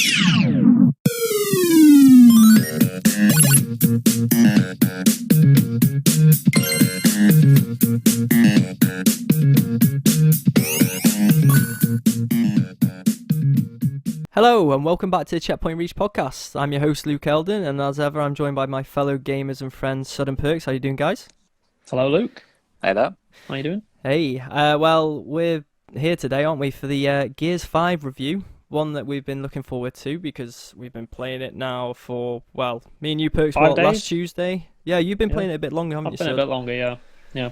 Hello and welcome back to the Checkpoint Reach podcast. I'm your host Luke Eldon, and as ever I'm joined by my fellow gamers and friends Sud and Perks. How you doing, guys? Hello, Luke. Hey there. How you doing? Hey, well, we're here today, aren't we, for the Gears 5 review. One that we've been looking forward to because we've been playing it now for, well, me and you, Perks, 5 days? Last Tuesday? Yeah, you've been playing it a bit longer, haven't you, I've been Sud? a bit longer, yeah.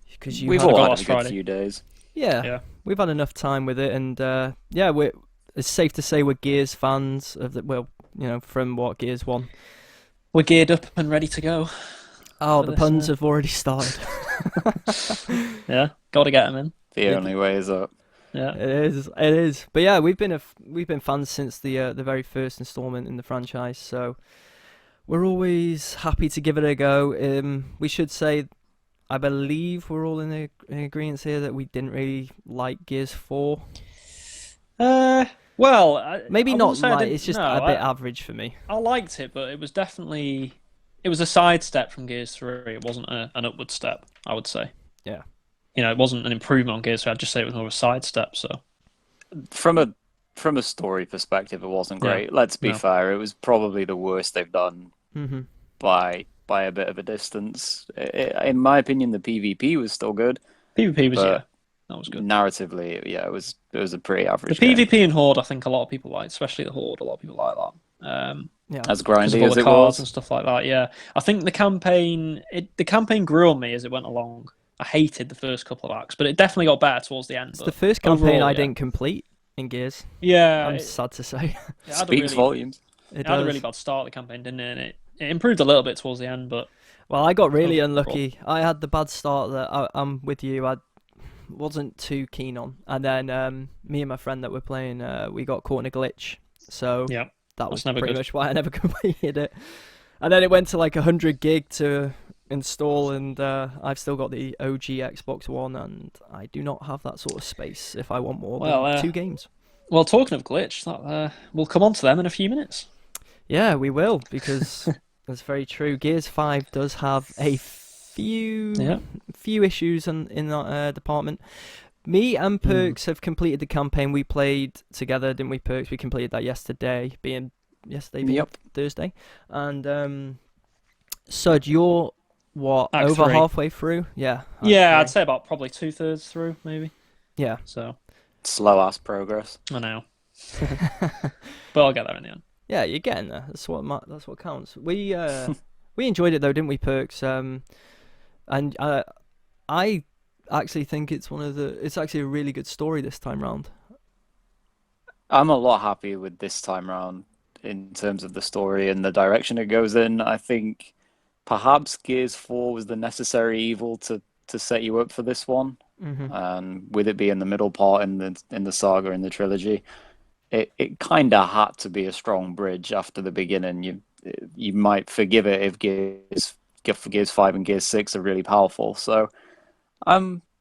Because We've had all a- had last a good Friday. few days. Yeah, we've had enough time with it, and it's safe to say we're Gears fans of the, well, you know, from what, Gears 1. We're geared up and ready to go. Oh, For the this, puns have already started. Yeah, got to get them in. The only way is up. Yeah. It is. But yeah, we've been fans since the very first installment in the franchise, so we're always happy to give it a go. We should say, I believe we're all in agreement here that we didn't really like Gears 4. Well, Maybe I not wouldn't say I like, didn't- it's just no, a bit average for me. I liked it, but it was a sidestep from Gears 3. It wasn't an upward step, I would say. Yeah. You know, it wasn't an improvement on Gears 3. I'd just say it was more of a sidestep. So From a story perspective, it wasn't Yeah. great. Let's be No. fair. It was probably the worst they've done Hmm. by a bit of a distance. In my opinion, the PvP was still good. PvP was But that was good. Narratively, yeah, it was a pretty The average game. PvP and Horde, I think a lot of people like, especially the Horde. A lot of people like that. Yeah. As Because of grindy all as the it cards and was. stuff like that. Yeah, I think the campaign grew on me as it went along. I hated the first couple of acts, but it definitely got better towards the end. It's But the first campaign overall, I yeah. didn't complete in Gears. Yeah, I'm it sad to say. had a Speaks really, volumes. It had a does. really bad start of the campaign, didn't it? And it improved a little bit towards the end, but Well, I got really Overall. unlucky. I had the bad start that I'm with you. I wasn't too keen on, and then me and my friend that were playing, we got caught in a glitch. So yeah, that was that's never pretty good. much why I never completed it. And then it went to like 100 gig to install, and I've still got the OG Xbox One, and I do not have that sort of space if I want more Well, than 2 games. Well, talking of glitch, we'll come on to them in a few minutes. Yeah, we will, because that's very true. Gears 5 does have a few issues in that department. Me and Perks have completed the campaign. We played together, didn't we, Perks? We completed that yesterday being Yep. Thursday. And Sud, you're what, Act over 3. halfway through? Yeah. Yeah, I'd Act say about probably 2/3 through, maybe. 3. Yeah. So Slow ass progress. I know, but I'll get there in the end. Yeah, you're getting there. That's what counts. We we enjoyed it though, didn't we, Perks? And I actually think it's actually a really good story this time round. I'm a lot happier with this time round in terms of the story and the direction it goes in. I think perhaps Gears 4 was the necessary evil to set you up for this one. Mm-hmm. With it being the middle part in the saga, in the trilogy, it kind of had to be a strong bridge after the beginning. You might forgive it if Gears 5 and Gears 6 are really powerful. So,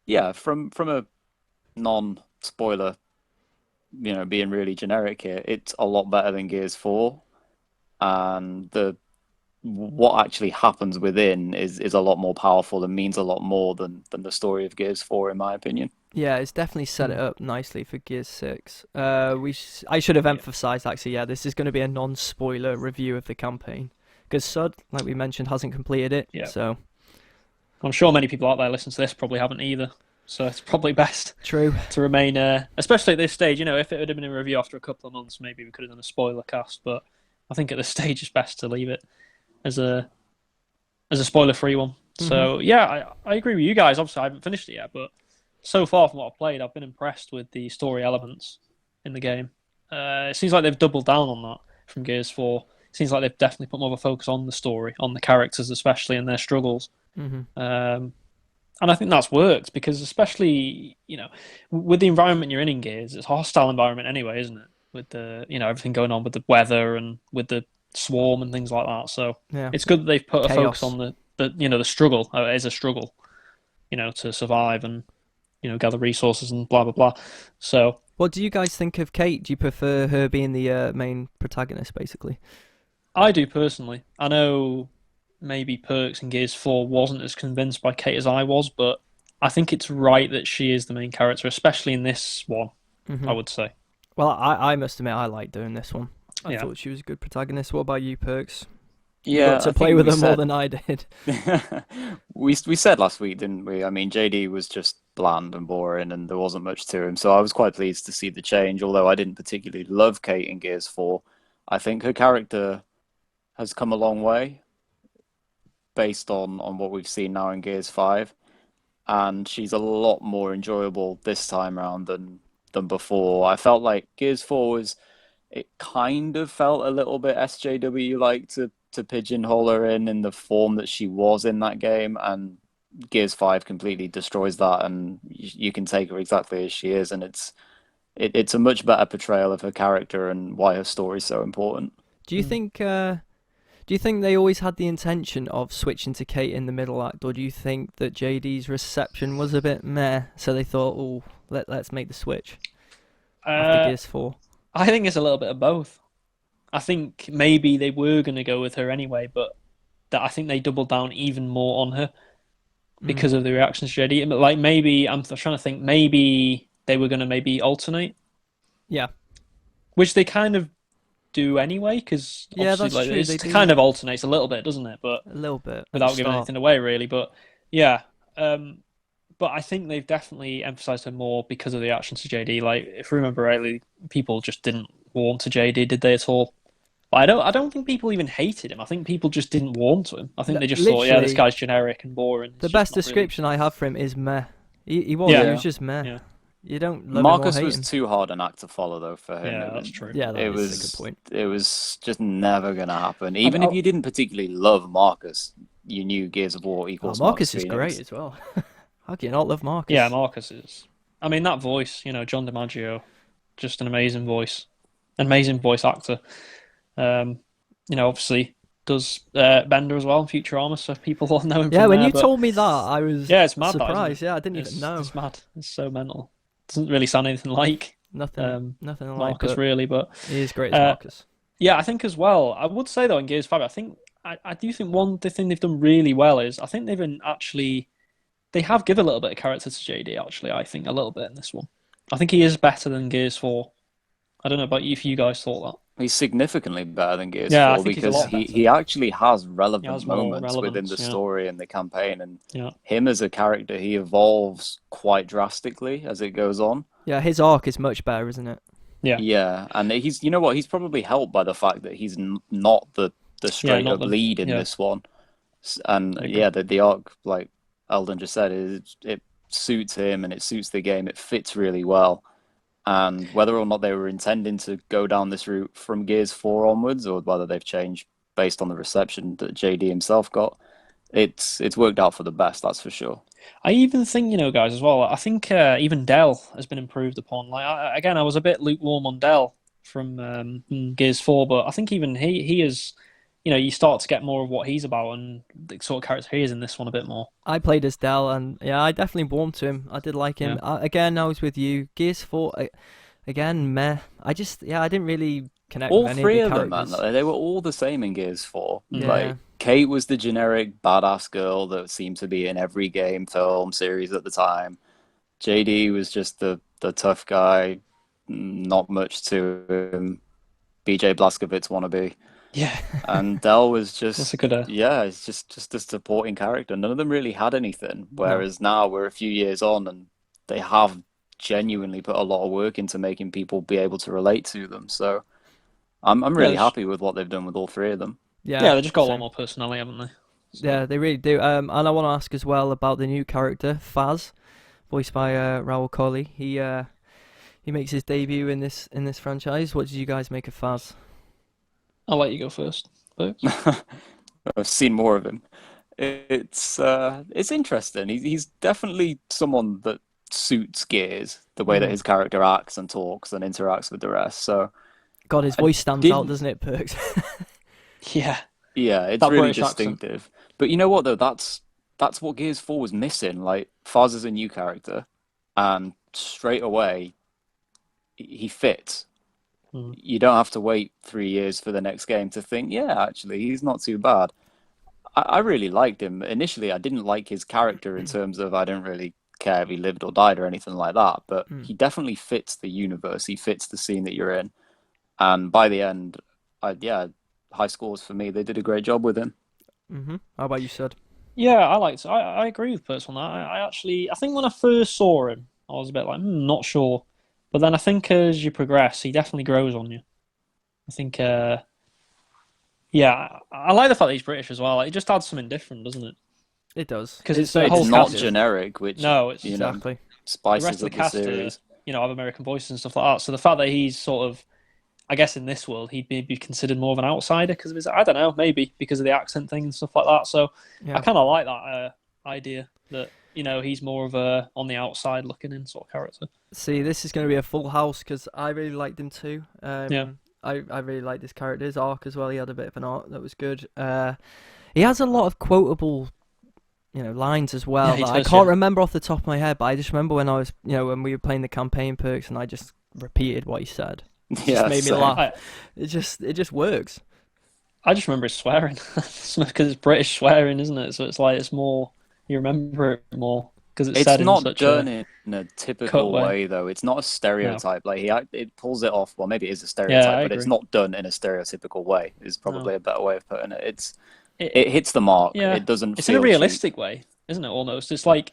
yeah, from a non-spoiler, being really generic here, it's a lot better than Gears 4, and what actually happens within is a lot more powerful and means a lot more than the story of Gears 4, in my opinion. Yeah, it's definitely set it up nicely for Gears 6. I should have emphasised, actually, yeah, this is going to be a non-spoiler review of the campaign. Because Sud, like we mentioned, hasn't completed it, Yeah. so... I'm sure many people out there listening to this probably haven't either. So it's probably best True. to remain, especially at this stage. If it would have been a review after a couple of months, maybe we could have done a spoiler cast. But I think at this stage, it's best to leave it as a spoiler-free one. So yeah, I agree with you guys. Obviously, I haven't finished it yet, but so far from what I've played, I've been impressed with the story elements in the game. It seems like they've doubled down on that from Gears 4. It seems like they've definitely put more of a focus on the story, on the characters, especially and their struggles. And I think that's worked because, especially, with the environment you're in Gears, it's a hostile environment anyway, isn't it? With the, everything going on with the weather and with the swarm and things like that. So Yeah. it's good that they've put a Chaos. focus on the struggle. It is a struggle, to survive and, gather resources and blah, blah, blah. So What do you guys think of Kate? Do you prefer her being the main protagonist, basically? I do personally. I know maybe Perks in Gears 4 wasn't as convinced by Kate as I was, but I think it's right that she is the main character, especially in this one, I Hmm. would say. Well, I must admit I liked doing this one. I Yeah. thought she was a good protagonist. What about you, Perks? You got Yeah, to I play think with we her more said than I did. we said last week, didn't we? I mean, JD was just bland and boring, and there wasn't much to him. So I was quite pleased to see the change. Although I didn't particularly love Kate in Gears 4, I think her character has come a long way based on what we've seen now in Gears 5, and she's a lot more enjoyable this time round than before. I felt like Gears 4 was it kind of felt a little bit SJW like to pigeonhole her in the form that she was in that game, and Gears 5 completely destroys that, and you can take her exactly as she is, and it's a much better portrayal of her character and why her story is so important. Do you Mm. think? Do you think they always had the intention of switching to Kate in the middle act, or do you think that JD's reception was a bit meh, so they thought, oh, let's make the switch after Uh, Gears 4? I think it's a little bit of both. I think maybe they were going to go with her anyway, but that I think they doubled down even more on her Mm. because of the reactions to JD. Like maybe I'm trying to think, maybe they were going to maybe alternate, Yeah, which they kind of do anyway, because yeah, obviously that's like true. They it's do kind of alternates a little bit, doesn't it? But a little bit at the without giving start. anything away, really. But yeah, but I think they've definitely emphasized her more because of the actions to JD. Like if I remember rightly, people just didn't warm to JD, did they at all? I don't think people even hated him. I think people just didn't warm to him. I think they just thought, yeah, this Literally, guy's generic and boring. the It's just best not really. description I have for him is meh. He Yeah, was Yeah. just meh. yeah, You don't love him or Marcus hate was him. too hard an act to follow though for him. yeah. That's true. Yeah, that It is a good was point. it was just never gonna happen. I, Even if you didn't particularly love Marcus, you knew Gears of War Oh, equals Marcus Marcus is great Phoenix. as well. How can you not love yeah, Marcus? Marcus is. I mean, that voice, John DiMaggio, just an amazing voice, amazing voice actor. Um, obviously does Bender as well in Futurama, so people all know him Yeah, from when there. you But told me that, I was yeah, it's mad, that isn't it? surprised. Yeah, I didn't even It's know. it's mad. It's so mental. Doesn't really sound anything like Nothing, um, nothing like, Marcus but really, but he is great as uh, Marcus. yeah, I think as well. I would say though in Gears 5, I do think the thing they've done really well is I think they've been actually they have given a little bit of character to JD. Actually, I think a little bit in this one. I think he is better than Gears 4. I don't know about you if you guys thought that. He's significantly better than Gears Yeah, I 4 think he's a because lot he, better. he actually has He relevant has more moments within relevance. the Yeah, story and the campaign, and yeah, him as a character, he evolves quite drastically as it goes on. Yeah, his arc is much better, isn't it? yeah, Yeah, and you know what, he's probably helped by the fact that he's not the yeah. straight Not up the lead in yeah. this one. And I agree. yeah, the arc, like Eldon just said, it suits him and it suits the game. It fits really well. And whether or not they were intending to go down this route from Gears 4 onwards, or whether they've changed based on the reception that JD himself got, it's worked out for the best, that's for sure. I even think, guys, as well. I think even Dell has been improved upon. Like again, I was a bit lukewarm on Dell from Gears 4, but I think even he is. You start to get more of what he's about and the sort of character he is in this one a bit more. I played as Dell, and yeah, I definitely warmed to him. I did like Yeah, him. Again, I was with you. Gears 4, again, meh. I didn't really connect with All any of three the of them, man, characters. they were all the same in Gears 4. Yeah, Like, Kate was the generic badass girl that seemed to be in every game, film, series at the time. JD was just the tough guy, not much to him. BJ Blazkowicz wannabe. yeah. And Dell was That's just, a good. yeah, it's just a supporting character. None of them really had anything. no. Whereas now we're a few years on and they have genuinely put a lot of work into making people be able to relate to them. So I'm Yeah, really happy with what they've done with all three of them. Yeah, yeah. They just got a lot same. more personality, haven't they? So Yeah, they really do. And I want to ask as well about the new character, Faz, voiced by Raoul Coley. He makes his debut in this franchise. What did you guys make of Faz? I'll let you go first. Folks. I've seen more of him. It's interesting. He's definitely someone that suits Gears, the way that Mm. his character acts and talks and interacts with the rest. So God, his I voice stands out, didn't. doesn't it, Perks? Yeah, Yeah, it's that really British accent. distinctive. But you know what though? That's what Gears 4 was missing. Like Faz is a new character, and straight away he fits. Mm. You don't have to wait 3 years for the next game to think, yeah, actually, he's not too bad. I really liked him. Initially, I didn't like his character in terms of I didn't really care if he lived or died or anything like that, but Mm. he definitely fits the universe. He fits the scene that you're in. And by the end, yeah, high scores for me. They did a great job with him. How about you, Sid? Yeah, I agree with Perks on that. I think when I first saw him, I was a bit like, not sure. But then I think as you progress, he definitely grows on you. I think, yeah, I like the fact that he's British as well. It just adds something different, doesn't it? It does. Because it's very the whole It's not cast. generic, which No, it's exactly. the spices rest of up the the cast series. have American voices and stuff like that. So the fact that he's sort of, I guess in this world, he'd be considered more of an outsider because of his, I don't know, maybe because of the accent thing and stuff like that. So Yeah. I kind of like that idea that, he's more of a on the outside looking in sort of character. See, this is going to be a full house because I really liked him too. Yeah. I really liked this character's arc as well. He had a bit of an arc that was good. He has a lot of quotable, lines as well. Yeah, he that I does, can't yeah. remember off the top of my head, but I just remember when I was, when we were playing the campaign perks, and I just repeated what he said. It Yeah, just made me same. laugh. It just works. I just remember his swearing because it's British swearing, isn't it? So it's like it's more you remember it more because it's It's said in not such done a in a cut typical way. way, though. It's not a No. stereotype. Like it pulls it off. Well, maybe it is a Yeah, stereotype, I but it's agree. not done in a stereotypical way. Is probably No. a better way of putting it. It, It hits the mark. yeah, It doesn't it's in a feel cheap. realistic way, isn't it? Almost, it's like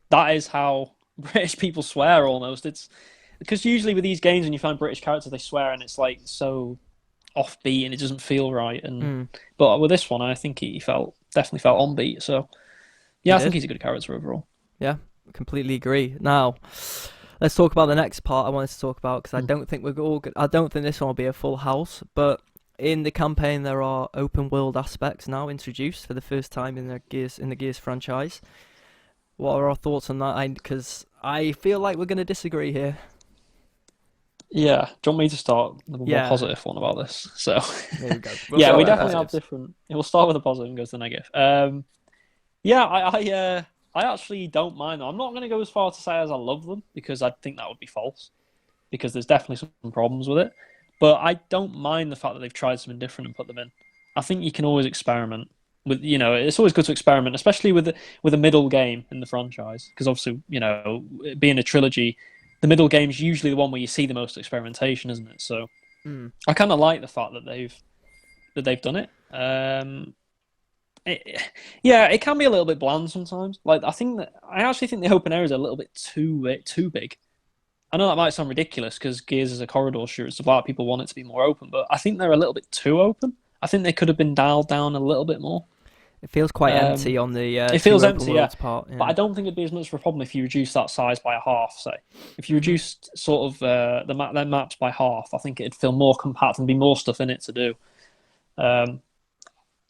that is how British people swear. Almost, it's because usually with these games, when you find British characters, they swear and it's like so offbeat and it doesn't feel right. And but with this one, I think he definitely felt on beat. So yeah, I think he's a good character overall. Yeah, completely agree. Now, let's talk about the next part I wanted to talk about because I don't think we're all good. I don't think this one will be a full house, but in the campaign there are open world aspects now introduced for the first time in the Gears franchise. What are our thoughts on that? Because I feel like we're going to disagree here. Yeah, do you want me to start the more Yeah. positive one about this? So There we go. yeah, start we with the definitely have positives. different. We'll start with the positive and go to the negative. Yeah, I actually don't mind them. I'm not going to go as far to say as I love them because I think that would be false. Because there's definitely some problems with it, but I don't mind the fact that they've tried something different and put them in. I think you can always experiment with. It's always good to experiment, especially with a middle game in the franchise. Because obviously, being a trilogy, the middle game is usually the one where you see the most experimentation, isn't it? So I kind of like the fact that they've done it. It can be a little bit bland sometimes. Like I actually think the open area is a little bit too big. I know that might sound ridiculous because Gears is a corridor shooter, so a lot of people want it to be more open, but I think they're a little bit too open. I think they could have been dialed down a little bit more. It feels quite empty on the it feels two empty, open worlds part. Yeah. But I don't think it'd be as much of a problem if you reduce that size by a half, say. If you reduced sort of their maps by half, I think it'd feel more compact and be more stuff in it to do.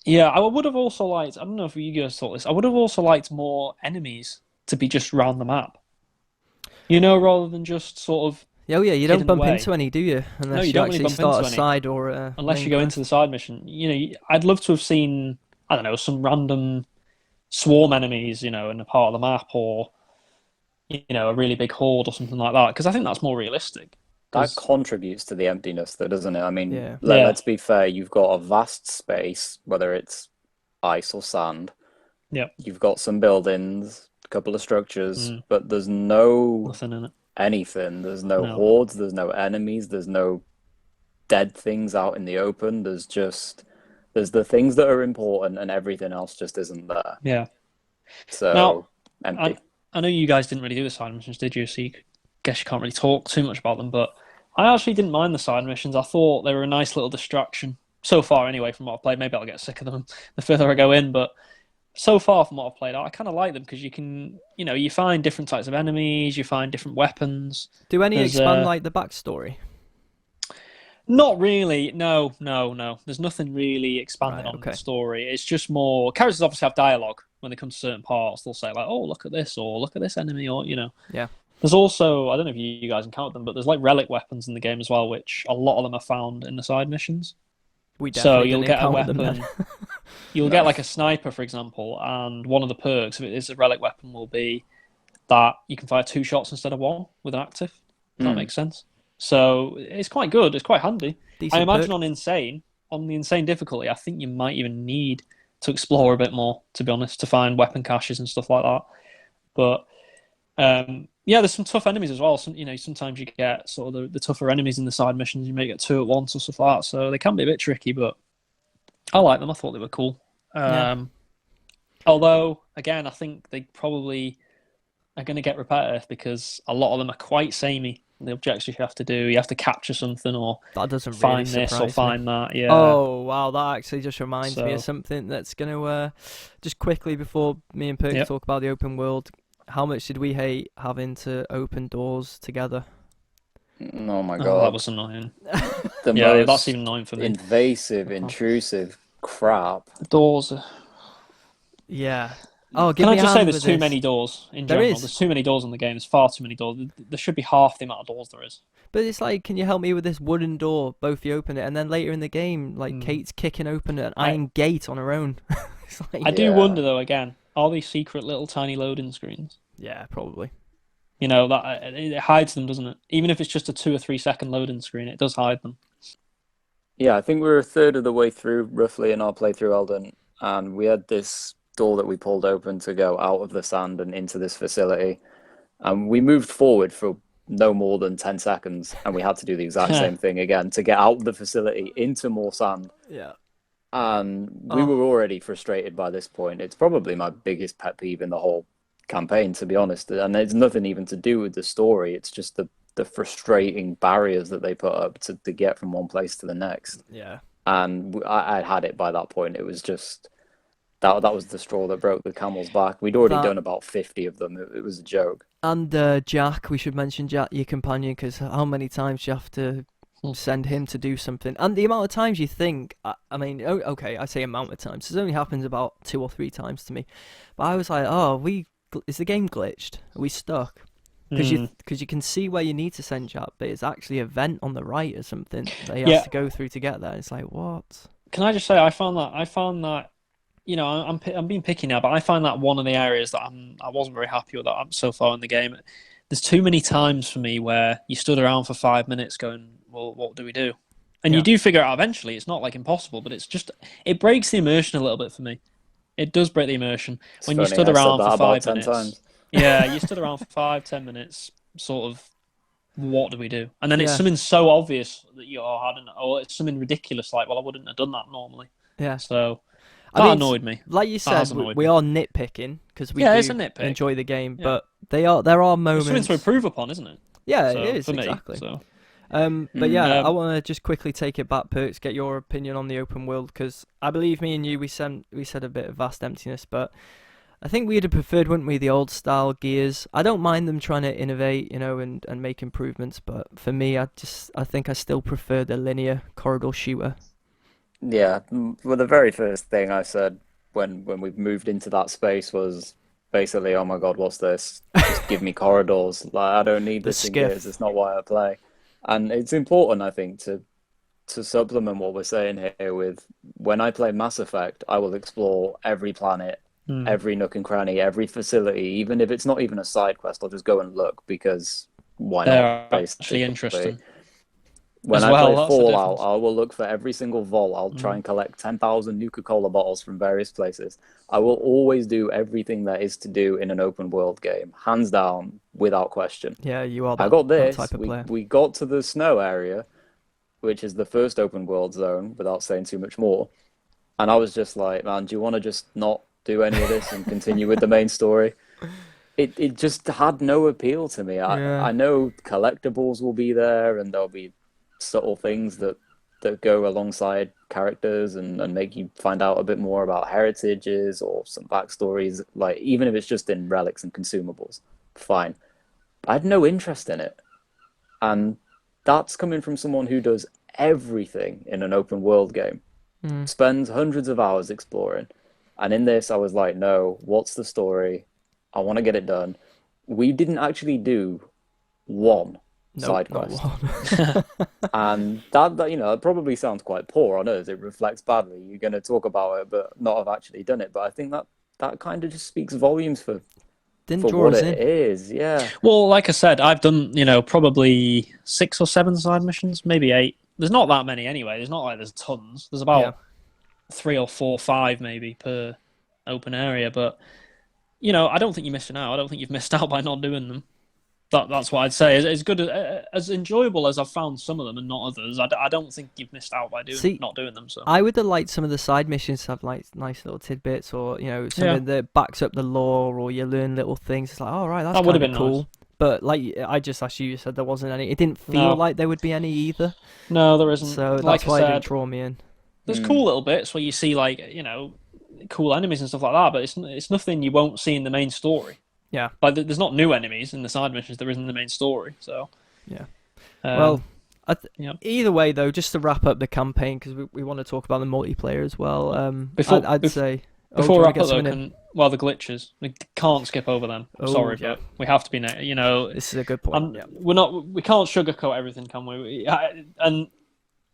Yeah, I would have also liked, I don't know if you guys thought this, I would have also liked more enemies to be just around the map. Rather than just sort of. Oh yeah, you don't hidden bump away. into any, do you? Unless No, you you don't really actually bump start into a any. side or a Unless main you go quest. into the side mission. I'd love to have seen, I don't know, some random swarm enemies, in a part of the map, or a really big horde or something like that. Because I think that's more realistic. That contributes to the emptiness, though, doesn't it? I mean, Yeah. let's be fair. You've got a vast space, whether it's ice or sand. Yep. You've got some buildings, a couple of structures, but there's no Nothing in it. anything. There's no No. hordes. There's no enemies. There's no dead things out in the open. There's the things that are important, and everything else just isn't there. Yeah. So Now, empty. I know you guys didn't really do the side missions, did you? So guess you can't really talk too much about them, but I actually didn't mind the side missions. I thought they were a nice little distraction. So far, anyway, from what I've played. Maybe I'll get sick of them the further I go in, but so far from what I've played, I kind of like them because you can, you find different types of enemies, you find different weapons. Do any There's, expand like the backstory? Not really. No. There's nothing really expanded Right, on okay. the story. It's just more characters obviously have dialogue when they come to certain parts. They'll say like, "Oh, look at this," or "Look at this enemy," or Yeah. There's also, I don't know if you guys encountered them, but there's like relic weapons in the game as well, which a lot of them are found in the side missions. We So definitely you'll didn't get a encounter them weapon. then. You'll get like a sniper, for example, and one of the perks, if it is a relic weapon, will be that you can fire 2 shots instead of 1 with an active. If that makes sense. So it's quite good. It's quite handy. I Decent imagine perk. on the insane difficulty, I think you might even need to explore a bit more, to be honest, to find weapon caches and stuff like that. But yeah, there's some tough enemies as well. Sometimes you get sort of the tougher enemies in the side missions. You may get two at once or stuff like that. So they can be a bit tricky, but I like them. I thought they were cool. Yeah. Although, again, I think they probably are going to get repetitive because a lot of them are quite samey. The objectives you have to do, you have to capture something or That doesn't really find this or surprise me. find that. Yeah. Oh wow, that actually just reminds me of So, something that's gonna just quickly before me and Perks yep. talk about the open world. How much did we hate having to open doors together? Oh my Oh, that God. was annoying. The Yeah, that's most even annoying for me. invasive, intrusive crap. The doors. Yeah. Oh, give Can I me a just say hand there's with too this. many doors in There general? is, There's too many doors in the game. There's far too many doors. There should be half the amount of doors there is. but it's like, can you help me with this wooden door? Both you open it, and then later in the game, like Hmm. Kate's kicking open an I iron gate on her own. It's I like, do Yeah. wonder though. Again, are these secret little tiny loading screens? yeah, probably. You know that it hides them, doesn't it? Even if it's just a 2 or 3 second loading screen, it does hide them. Yeah, I think we were a third of the way through roughly in our playthrough, Eldon, and we had this door that we pulled open to go out of the sand and into this facility. And we moved forward for no more than 10 seconds, and we had to do the exact same thing again to get out of the facility into more sand. Yeah. And we Oh, were already frustrated by this point. It's probably my biggest pet peeve in the whole campaign, to be honest. And it's nothing even to do with the story. It's just the frustrating barriers that they put up to get from one place to the next. yeah. And I had it by that point. It was just that was the straw that broke the camel's back. We'd already That done about 50 of them. It was a joke. and Jack, we should mention Jack, your companion, because how many times you have to send him to do something, and the amount of times you think. I mean, okay, I say amount of times. It only happens about 2 or 3 times to me, but I was like, oh, is the game glitched? Are we stuck? Because you can see where you need to send Jack, but it's actually a vent on the right or something that he has Yeah. to go through to get there. It's like what? Can I just say I found that I'm being picky now, but I find that one of the areas that I wasn't very happy with that so far in the game. There's too many times for me where you stood around for 5 minutes going, well, what do we do? And Yeah. you do figure it out eventually. It's not like impossible, but it breaks the immersion a little bit for me. It does break the immersion It's when you funny, stood I said around that for about 5 minutes. 10 times. Yeah, you stood around for 5, 10 minutes, sort of. What do we do? And then it's Yeah. something so obvious that or it's something ridiculous like, well, I wouldn't have done that normally. Yeah. So I that mean, annoyed me. like you That said, has annoyed we me. are nitpicking because we Yeah, it's do a nitpick. enjoy the game, Yeah. but there are It's something moments. to improve upon, isn't it? Yeah, So, it is for me. exactly. So But yeah, I Um, want to just quickly take it back, Perks, get your opinion on the open world, because I believe me and you, we said a bit of vast emptiness, but I think we'd have preferred, wouldn't we, the old style Gears. I don't mind them trying to innovate, and make improvements, but for me, I think I still prefer the linear corridor shooter. Yeah, well, the very first thing I said when we moved into that space was basically, "Oh my God, what's this? Just give me corridors. Like I don't need The this in Gears. skiff. It's not why I play." And it's important, I think, to supplement what we're saying here with when I play Mass Effect, I will explore every planet, every nook and cranny, every facility, even if it's not even a side quest. I'll just go and look because why not, they're actually basically. interesting When as I play well. That's the Fallout, difference. I will look for every single vault. I'll try and collect 10,000 Nuka-Cola bottles from various places. I will always do everything there is to do in an open world game, hands down, without question. Yeah, you are I got that this. type of player. We got to the snow area, which is the first open world zone, without saying too much more. And I was just like, man, do you want to just not do any of this and continue with the main story? It just had no appeal to me. Yeah. I know collectibles will be there and there'll be subtle things that go alongside characters and make you find out a bit more about heritages or some backstories, like even if it's just in relics and consumables, fine. I had no interest in it. And that's coming from someone who does everything in an open world game, spends hundreds of hours exploring. And in this, I was like, no, what's the story? I want to get it done. We didn't actually do one side Nope, not quest. one. And that it probably sounds quite poor on us. It reflects badly. You're going to talk about it, but not have actually done it. But I think that kind of just speaks volumes for didn't for draw what us it in. is. Yeah. Well, like I said, I've done, probably 6 or 7 side missions, maybe 8. There's not that many anyway. There's not like there's tons. There's Yeah. about 3 or 4, 5 maybe per open area. But, I don't think you're missing out. I don't think you've missed out by not doing them. That's what I'd say. As good as enjoyable as I've found some of them and not others, I don't think you've missed out by not doing them. So I would have liked some of the side missions to have like nice little tidbits, or something that backs up the lore, or you learn little things. It's like, oh right, that's that would have kind been of cool. Nice. But like I just asked you, you said there wasn't any. It didn't feel No. like there would be any either. No, there isn't. So like that's why I it said, didn't draw me in. there's cool little bits where you see like cool enemies and stuff like that, but it's nothing you won't see in the main story. Yeah. Like there's not new enemies in the side missions. There isn't in the main story. So yeah. Well, either way though, just to wrap up the campaign, because we want to talk about the multiplayer as well. I'd say before we wrap up though, the the glitches, we can't skip over them. I'm sorry, but we have to be. This is a good point. We can't sugarcoat everything, can we? And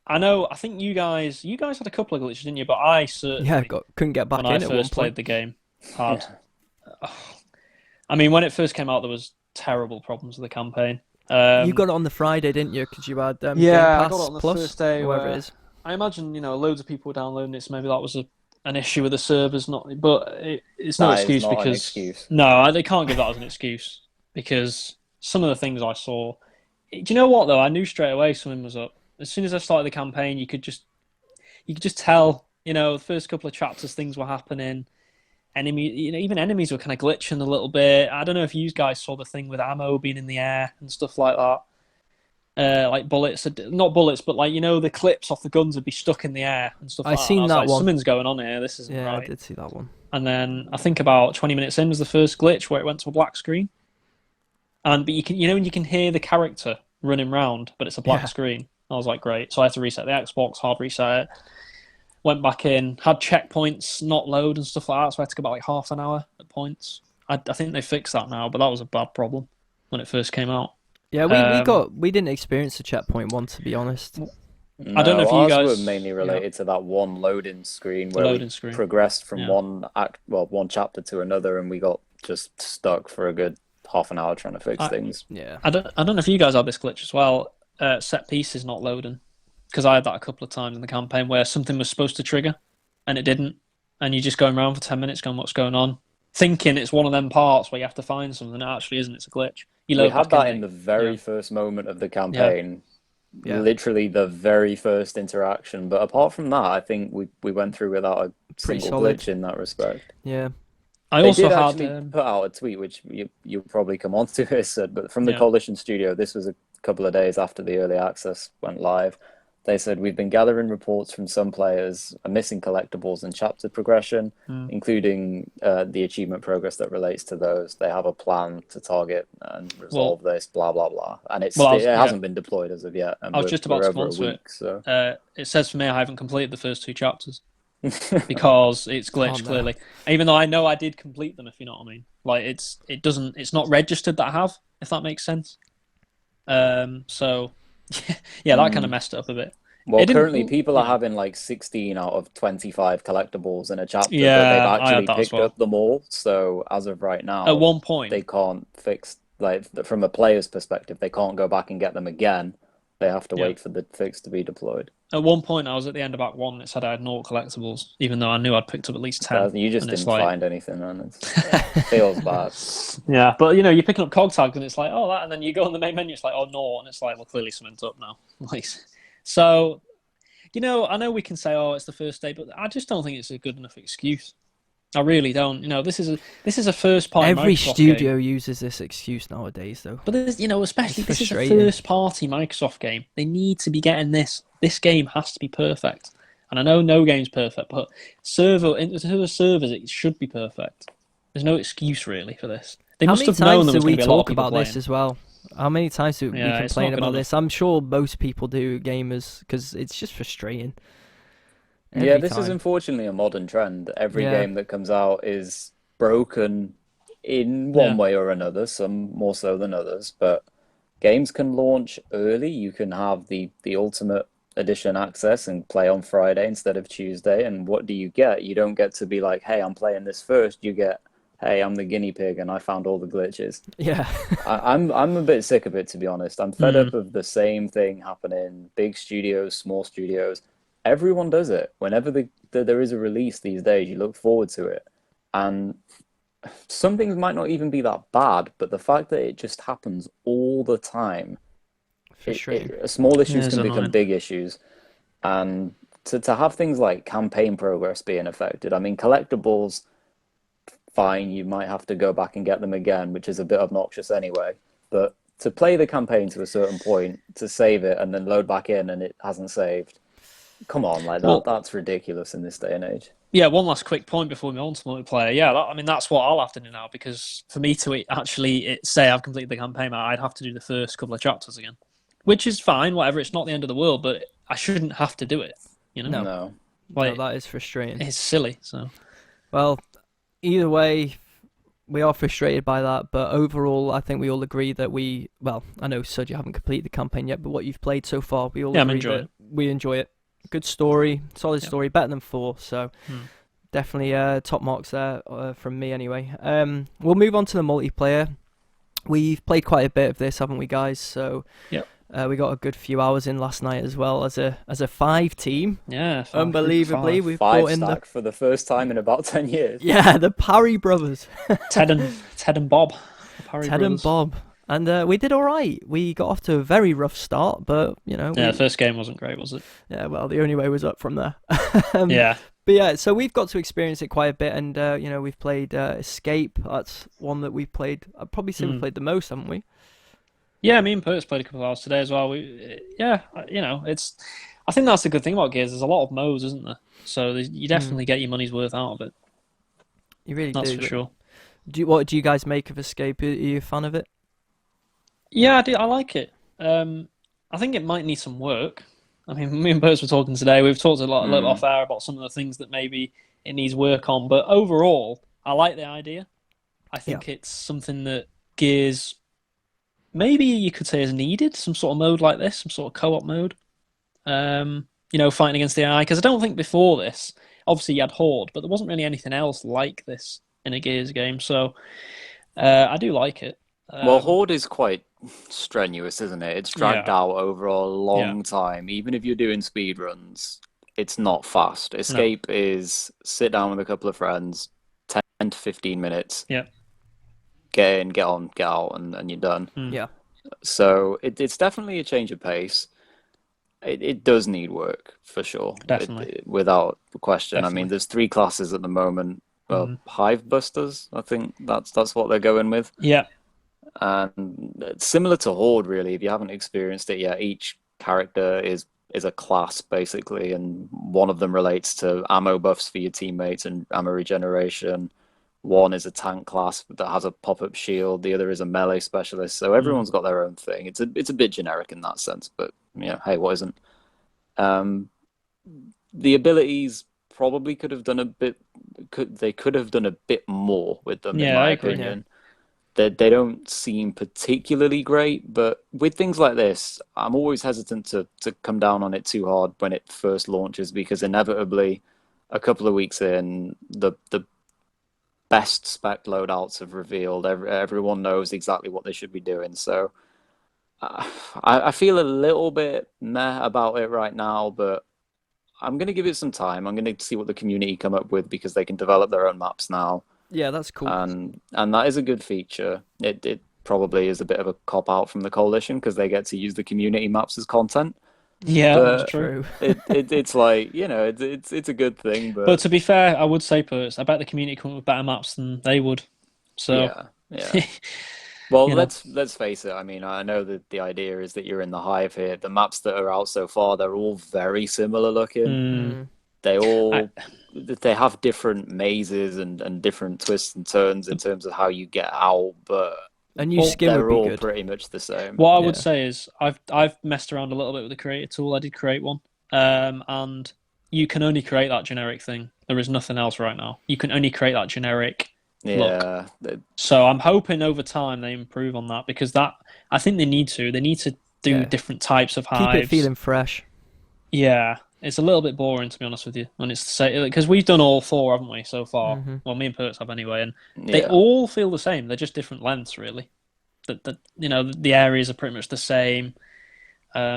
I think you guys had a couple of glitches, didn't you? But I certainly couldn't get back when in I at one first played point. the game. Hard. I mean, when it first came out, there was terrible problems with the campaign. You got it on the Friday, didn't you? Because you had Game I Pass got it on the Plus, first day. whatever it is. I imagine loads of people were downloading it, so maybe that was an issue with the servers. It's no excuse not because an excuse. No, they can't give that as an excuse because some of the things I saw. Do you know what though? I knew straight away something was up. As soon as I started the campaign, you could just tell. The first couple of chapters, things were happening. Even enemies were kind of glitching a little bit. I don't know if you guys saw the thing with ammo being in the air and stuff like that. Like bullets, not bullets, but like the clips off the guns would be stuck in the air and stuff. I seen that one. Something's going on here. This isn't right. I did see that one. And then I think about 20 minutes in was the first glitch where it went to a black screen. But you can when you can hear the character running round, but it's a black screen. I was like, great. So I had to reset the Xbox, hard reset it. Went back in, had checkpoints not load and stuff like that, so I had to go about like half an hour at points. I think they fixed that now, but that was a bad problem when it first came out. Yeah, we didn't experience the checkpoint one, to be honest. No, I don't know if you guys were mainly related to that one loading screen where we progressed from one chapter to another, and we got just stuck for a good half an hour trying to fix things. Yeah, I don't know if you guys have this glitch as well. Set pieces not loading. Because I had that a couple of times in the campaign where something was supposed to trigger and it didn't. And you're just going around for 10 minutes going, what's going on? Thinking it's one of them parts where you have to find something. It actually isn't. It's a glitch. We had that in the very first moment of the campaign. Yeah. Literally the very first interaction. But apart from that, I think we went through without a single glitch in that respect. Yeah. I also had put out a tweet, which you'll probably come on to this, but from the Coalition Studio, this was a couple of days after the early access went live. They said, we've been gathering reports from some players are missing collectibles and chapter progression, including the achievement progress that relates to those. They have a plan to target and resolve this, blah, blah, blah. And it hasn't been deployed as of yet. And I was just about to come on to it. So. It says for me I haven't completed the first 2 chapters because it's glitched clearly. Even though I know I did complete them, if you know what I mean. Like it's not registered that I have, if that makes sense. So... yeah, that kind of messed it up a bit. Well, currently people are having like 16 out of 25 collectibles in a chapter, but they've actually picked up them all. So as of right now, at one point, they can't fix, like from a player's perspective, they can't go back and get them again. They have to wait for the fix to be deployed. At one point, I was at the end of Act 1, and it said I had 0 collectibles, even though I knew I'd picked up at least 10. You just didn't find anything, man. It feels bad. Yeah, but you're picking up cog tags, and it's like, oh, that, and then you go on the main menu, it's like, oh, no, and it's like, well, clearly something's up now. So, I know we can say, oh, it's the first day, but I just don't think it's a good enough excuse. I really don't. This is a first party. Every Microsoft studio game. uses this excuse nowadays, though. But especially this is a first party Microsoft game. They need to be getting this. This game has to be perfect. And I know no game's perfect, but servers, it should be perfect. There's no excuse really for this. They must have known there was going to be a lot of people about this as well? How many times do we complain about this? I'm sure most people do, gamers, because it's just frustrating. This is unfortunately a modern trend. Every game that comes out is broken in one way or another, some more so than others, but games can launch early. You can have the Ultimate Edition access and play on Friday instead of Tuesday, and what do you get? You don't get to be like, hey, I'm playing this first. You get, hey, I'm the guinea pig and I found all the glitches. Yeah. I'm a bit sick of it, to be honest. I'm fed Mm. up of the same thing happening. Big studios, small studios, everyone does it. Whenever there is a release these days, you look forward to it, and some things might not even be that bad, but the fact that it just happens all the time, Frustrating. small Yeah, issues it's can become annoying. big issues, and to have things like campaign progress being affected. I mean, collectibles, fine, you might have to go back and get them again, which is a bit obnoxious anyway. But to play the campaign to a certain point, to save it and then load back in and it hasn't saved, come on, like Well, that's ridiculous in this day and age. yeah, one last quick point before we move on to multiplayer. Yeah, I mean that's what I'll have to do now because for me to actually say I've completed the campaign, I'd have to do the first couple of chapters again, which is fine. Whatever, it's not the end of the world, but I shouldn't have to do it. You know, No, No. no, like that is frustrating. it's silly. So Well, either way, we are frustrated by that, but overall, I think we all agree that well, I know, Sud, you haven't completed the campaign yet, but what you've played so far, we all yeah, I'm agree enjoying that it. we enjoy it. Good story, solid Yeah. story, better than 4, so Hmm. definitely top marks there from me anyway. We'll move on to the multiplayer. We've played quite a bit of this, haven't we, guys? So Yep. we got a good few hours in last night as well as a 5 team. Yeah, Unbelievably, five. we've Five brought in the stack for the first time in about 10 years. the Parry brothers. Ted and Bob, the Parry Ted and brothers. Bob. And we did all right. We got off to a very rough start, but Yeah, the first game wasn't great, was it? yeah, well, the only way was up from there. Yeah. But yeah, so we've got to experience it quite a bit, and we've played Escape. That's one that we've played. I'd probably say we played the most, haven't we? Yeah, me and Perks played a couple of hours today as well. It's. I think that's the good thing about Gears. There's a lot of modes, isn't there? So you definitely get your money's worth out of it. You really That's do. for sure. What do you guys make of Escape? Are you a fan of it? Yeah, I do. I like it. I think it might need some work. I mean, me and Perks were talking today. We've talked a little off air about some of the things that maybe it needs work on. But overall, I like the idea. I think it's something that Gears maybe you could say is needed. Some sort of mode like this, some sort of co-op mode. Fighting against the AI. Because I don't think before this, obviously you had Horde, but there wasn't really anything else like this in a Gears game. So I do like it. Well, Horde is quite strenuous, isn't it? It's dragged Yeah. out over a long time. Even if you're doing speed runs, it's not fast. Escape is sit down with a couple of friends, 10 to 15 minutes. Yeah. Get in, get on, get out, and you're done. Yeah. So it's definitely a change of pace. It does need work for sure, Definitely. without question. I Definitely. mean, there's 3 classes at the moment. Well, Hive Busters, I think that's what they're going with. Yeah. And it's similar to Horde, really. If you haven't experienced it yet, each character is a class basically, and one of them relates to ammo buffs for your teammates and ammo regeneration. One is a tank class that has a pop-up shield. The other is a melee specialist. So everyone's got their own thing. It's a bit generic in that sense, but hey, what isn't? The abilities probably could have done a bit. They could have done a bit more with them, in Yeah, my I agree. opinion. They don't seem particularly great, but with things like this, I'm always hesitant to come down on it too hard when it first launches, because inevitably, a couple of weeks in, the best spec loadouts have revealed. Everyone knows exactly what they should be doing. So I feel a little bit meh about it right now, but I'm going to give it some time. I'm going to see what the community come up with, because they can develop their own maps now. Yeah, that's cool. And that is a good feature. It probably is a bit of a cop out from the coalition, because they get to use the community maps as content. Yeah, But that's true. It's like, it's a good thing. But to be fair, I would say, Perks, I bet the community come up with better maps than they would. So yeah. Well, You know. let's face it. I mean, I know that the idea is that you're in the hive here. The maps that are out so far, they're all very similar looking. They have different mazes and different twists and turns in terms of how you get out, but A new skin would they're be all good. pretty much the same. What I would say is I've messed around a little bit with the creator tool. I did create one, and you can only create that generic thing. There is nothing else right now. You can only create that generic look. So I'm hoping over time they improve on that, because I think they need to. They need to do different types of hives. Keep it feeling fresh. Yeah, It's a little bit boring, to be honest with you, when it's the same. Because we've done all 4, haven't we, so far? Hmm. Well, me and Perks have anyway, and they Yeah. all feel the same. They're just different lengths, really. The areas are pretty much the same.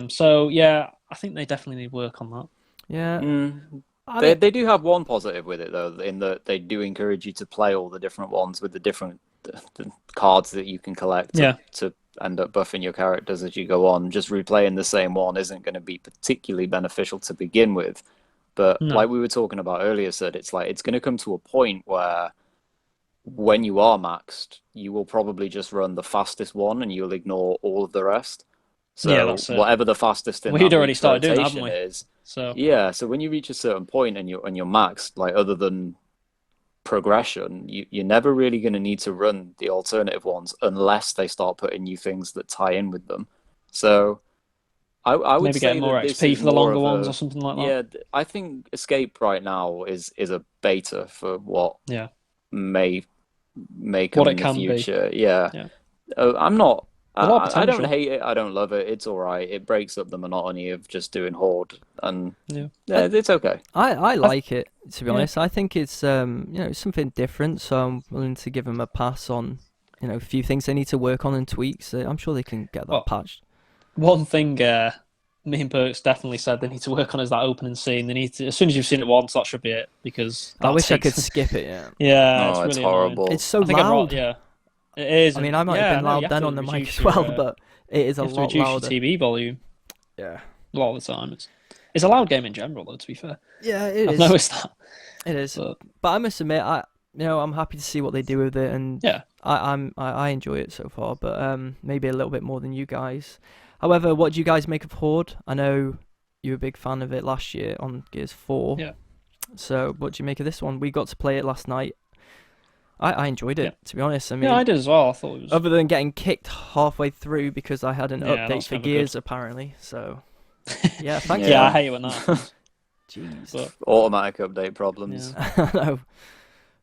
So yeah, I think they definitely need work on that. Yeah, Mm. I They mean, they do have one positive with it though, in that they do encourage you to play all the different ones with the different the cards that you can collect Yeah, to end up buffing your characters as you go on. Just replaying the same one isn't going to be particularly beneficial to begin with. But no, like we were talking about earlier, Sid, it's like it's going to come to a point where when you are maxed, you will probably just run the fastest one and you'll ignore all of the rest. yeah, So that's it. whatever the fastest in We'd that already week's started doing that, haven't rotation we? is, So yeah. So when you reach a certain point and you're maxed, like other than progression, you're never really going to need to run the alternative ones unless they start putting new things that tie in with them. So I would maybe get say more that this XP is for the more longer of ones or a, something like that. yeah, I think Escape right now is a beta for what Yeah, may what come it in the can be. future. Yeah. Yeah, I'm not. a lot of I don't potential. hate it. I don't love it. It's all right. It breaks up the monotony of just doing horde, and Yeah, I, yeah, it's okay. I I, like it, to be yeah. honest. I think it's something different, so I'm willing to give them a pass on a few things they need to work on and tweaks. I'm sure they can get that Well, patched. one thing me and Perks definitely said they need to work on is that opening scene. They need to, as soon as you've seen it once, that should be it, because I that wish I could takes. skip it. Yeah, Yeah, No, it's it's really annoying. it's horrible. so I think I'd rather, loud. yeah, it is, I mean, and I might have yeah, I been know you loud have then to on the mic reduce as well, your but it is a you have to lot reduce your louder. TV volume Yeah, a lot of the time. It's a loud game in general, though. To be fair, yeah, it I've is. noticed that. It is. But But I must admit, I'm happy to see what they do with it, and yeah, I enjoy it so far. But maybe a little bit more than you guys. However, what do you guys make of Horde? I know you were a big fan of it last year on Gears 4. yeah, So what do you make of this one? We got to play it last night. I enjoyed yeah, it, to be honest. I yeah. I mean, did as well. I thought it was. other than getting kicked halfway through because I had an Yeah, update that's for never Gears, good. apparently. So yeah, thanks for Yeah, I Yeah. that. hate it when that happens. Jeez. But Automatic update yeah, problems. I know.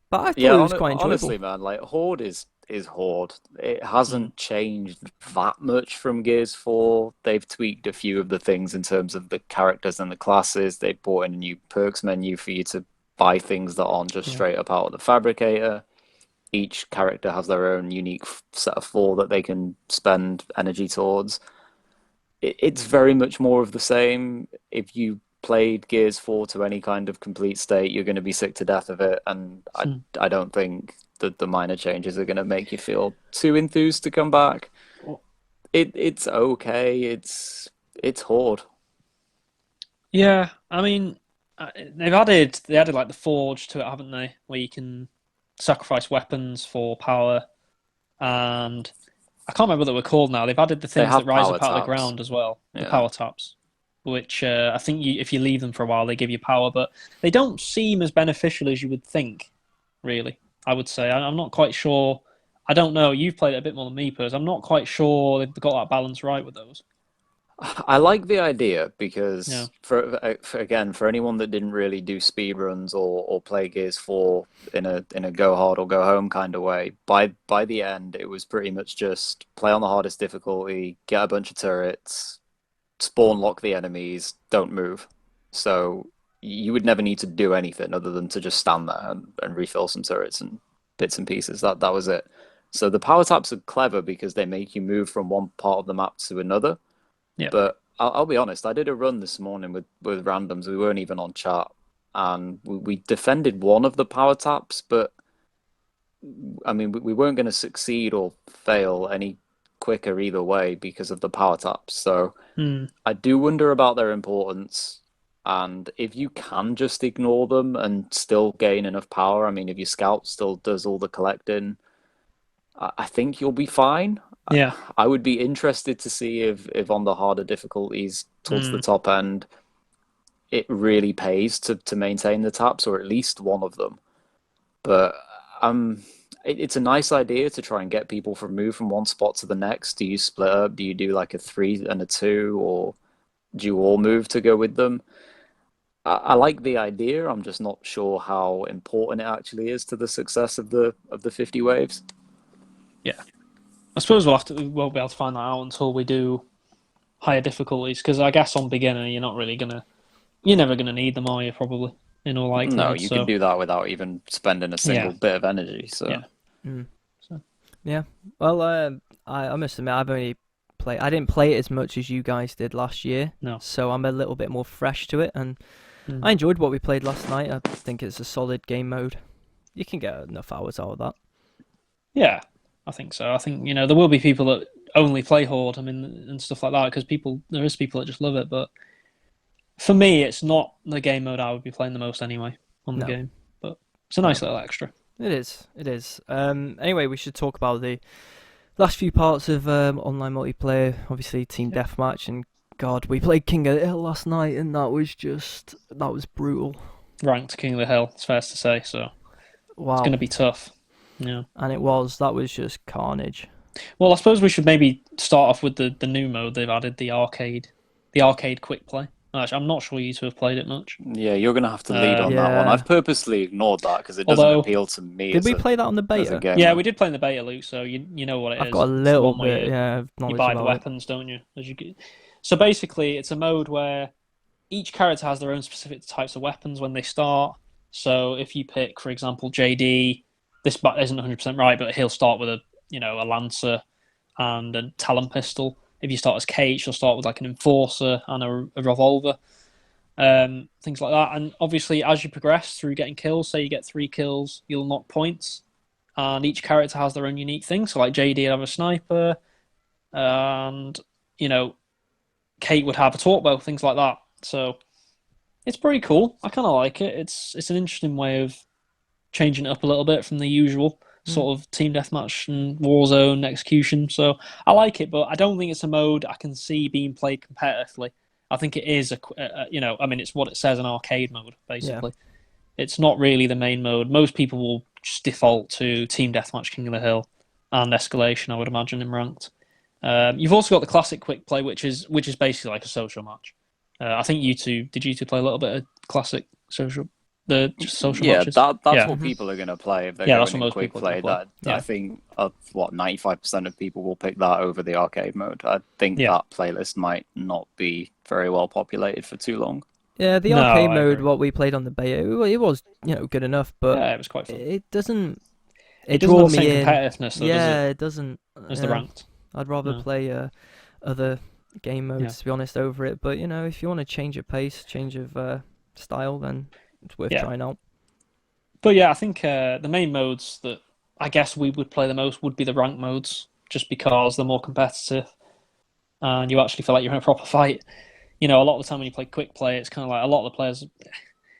But I thought Yeah, it was quite enjoyable. honestly, man, like Horde is Horde. It mm, hasn't changed that much from Gears 4. They've tweaked a few of the things in terms of the characters and the classes. They brought in a new perks menu for you to buy things that aren't just yeah, straight up out of the fabricator. Each character has their own unique set of 4 that they can spend energy towards. It's very much more of the same. If you played Gears 4 to any kind of complete state, you're going to be sick to death of it. And mm. I don't think that the minor changes are going to make you feel too enthused to come back. It's okay. It's Horde. Yeah. I mean, they added like the forge to it, haven't they? Where you can sacrifice weapons for power, and I can't remember what they were called now. They've added the They things that have rise power up out of the taps. ground as well, the Yeah. power taps, which I think if you leave them for a while, they give you power, but they don't seem as beneficial as you would think, really. I would say. I'm not quite sure. I don't know. You've played it a bit more than me, Pers. I'm not quite sure they've got that balance right with those. I like the idea Yeah. because for anyone that didn't really do speed runs or play Gears 4 in a go hard or go home kind of way, by the end it was pretty much just play on the hardest difficulty, get a bunch of turrets, spawn lock the enemies, don't move. So you would never need to do anything other than to just stand there and refill some turrets and bits and pieces. That was it. So the power taps are clever because they make you move from one part of the map to another. Yeah. But I'll be honest, I did a run this morning with randoms. We weren't even on chat, and we defended one of the power taps, but I mean, we weren't going to succeed or fail any quicker either way because of the power taps. So Hmm. I do wonder about their importance. And if you can just ignore them and still gain enough power, I mean, if your scout still does all the collecting, I think you'll be fine. Yeah. I would be interested to see if on the harder difficulties towards the Hmm. top end, it really pays to maintain the taps or at least one of them. But it's a nice idea to try and get people from move from one spot to the next. Do you split up? Do you do like a 3 and a 2, or do you all move to go with them? I like the idea. I'm just not sure how important it actually is to the success of the 50 waves. Yeah. I suppose we won't be able to find that out until we do higher difficulties, because I guess on beginner you're not really gonna you're never going to need them, are you? Probably, in all No, likelihood. you So could do that without even spending a single yeah, bit of energy. So yeah. Mm. So Yeah. Well, I must admit, I didn't play it as much as you guys did last year, no. so I'm a little bit more fresh to it, and Mm. I enjoyed what we played last night. I think it's a solid game mode. You can get enough hours out of that. Yeah, I think so. I think there will be people that only play Horde, I mean, and stuff like that because there is people that just love it. But for me, it's not the game mode I would be playing the most anyway on the No, game. But it's a no, nice little extra. it is. It is. Anyway, we should talk about the last few parts of online multiplayer. Obviously, team Yeah. deathmatch, and God, we played King of the Hill last night, and that was brutal. Ranked King of the Hill, it's fair to say. So it's going Wow, to be tough. Yeah. and that was just carnage. Well, I suppose we should maybe start off with the new mode they've added, the arcade quick play. Actually, I'm not sure you two have played it much. yeah, you're gonna have to lead on that one. Yeah. I've purposely ignored that because it doesn't Although, appeal to me Did as we a play that on the as a beta? game. yeah, we did play in the beta, Luke. So you know what it is. I've got a It's the little one where bit, of you knowledge buy the about weapons, don't you? So basically, it's a mode where each character has their own specific types of weapons when they start. So if you pick, for example, JD, this isn't 100% right, but he'll start with a lancer and a talon pistol. If you start as Kate, you'll start with like an enforcer and a revolver, things like that. And obviously, as you progress through getting kills, say you get 3 kills, you'll unlock points, and each character has their own unique thing. So like JD would have a sniper, and Kate would have a torque bow, things like that. So it's pretty cool. I kind of like it. It's an interesting way of changing it up a little bit from the usual sort of team deathmatch and Warzone execution. So I like it, but I don't think it's a mode I can see being played competitively. I think it is I mean, it's what it says, an arcade mode, basically. It's not really the main mode. Most people will just default to team deathmatch, King of the Hill, and escalation, I would imagine, in ranked. You've also got the classic quick play, which is basically like a social match. I think did you two play a little bit of classic social matches? That's Yeah. what people are gonna play if they're Yeah, that's going what in most quick people are play. gonna play. I Yeah. think 95% of people will pick that over the arcade mode. I think Yeah. that playlist might not be very well populated for too long. Yeah, the No, arcade I mode, agree. what we played on the beta, it was good enough, but Yeah, it was quite fun. it doesn't. It It doesn't draw have the me same in. competitiveness, though, does Yeah, it, it doesn't. as the ranked? I'd rather No. play other game modes, Yeah. to be honest, over it. But if you want to change of pace, change of style, then it's worth Yeah. trying out. But yeah, I think the main modes that I guess we would play the most would be the ranked modes, just because they're more competitive and you actually feel like you're in a proper fight. A lot of the time when you play quick play, it's kind of like a lot of the players,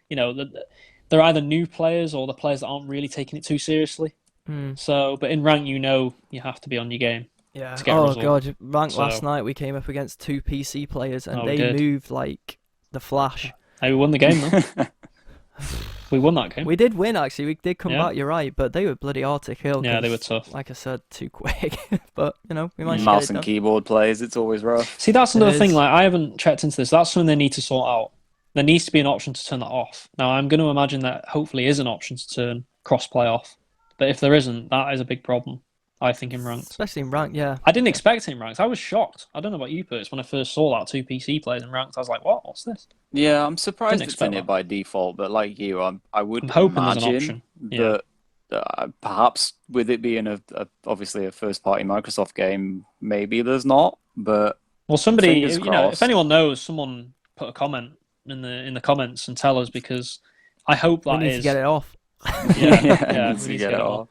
they're either new players or the players that aren't really taking it too seriously. Hmm. So, but in rank, you have to be on your game Yeah. to get a Oh result. god, ranked last So- night we came up against 2 PC players and Oh, we they did. moved like the Flash. Hey, we won the game though. We won that game. We did win actually. We did come Yeah. back. You're right, but they were bloody Arctic Hill. Yeah, they were 'cause, tough. Like I said, too quick. But we managed to get Mouse it and done. keyboard plays, it's always rough. See, that's It another thing. is. Like, I haven't checked into this. That's something they need to sort out. There needs to be an option to turn that off. Now, I'm going to imagine that hopefully is an option to turn crossplay off. But if there isn't, that is a big problem, I think, in ranked. Especially in ranked, yeah. I didn't expect it in ranked. I was shocked. I don't know about you, Perts. When I first saw that 2 PC players in ranked, I was like, what? What's this? Yeah, I'm surprised Didn't it's in expect it that. by default, but like you, I would I'm hoping there's an imagine option. Yeah. that perhaps with it being obviously a first-party Microsoft game, maybe there's not. But Well, somebody, fingers if crossed. anyone knows, someone put a comment in the comments and tell us, because I hope We that need to is. get it off. Yeah, it we needs need to get it off.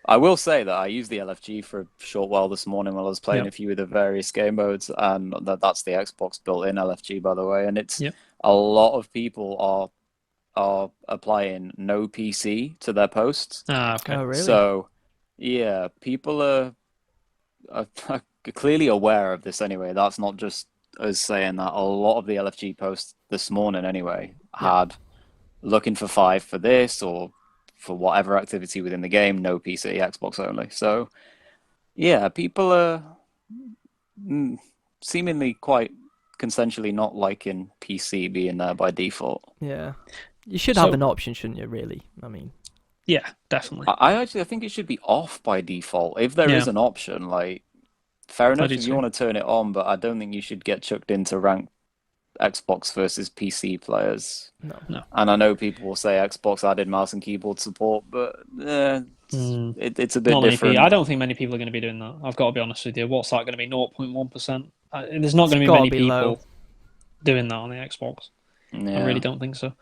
I will say that I used the LFG for a short while this morning while I was playing Yep. a few of the various game modes, and that's the Xbox built-in LFG, by the way. And it's Yep. a lot of people are applying no PC to their posts. Ah, okay. Oh really? So, yeah, people are clearly aware of this anyway. That's not just us saying that. A lot of the LFG posts this morning anyway had looking for 5 for this or for whatever activity within the game, no PC, Xbox only. So, yeah, people are seemingly quite consensually not liking PC being there by default. Yeah. You should So- have an option, shouldn't you, really? I mean, Yeah, definitely. I think it should be off by default. If there is Yeah. an option, like, fair enough do if too. you want to turn it on, but I don't think you should get chucked into ranked Xbox versus PC players. No. And I know people will say Xbox added mouse and keyboard support, but it's a bit Not many different. people. I don't think many people are going to be doing that. I've got to be honest with you. What's that going to be? 0.1%? There's not going to be gotta many be people low. doing that on the Xbox. I Yeah. really don't think so.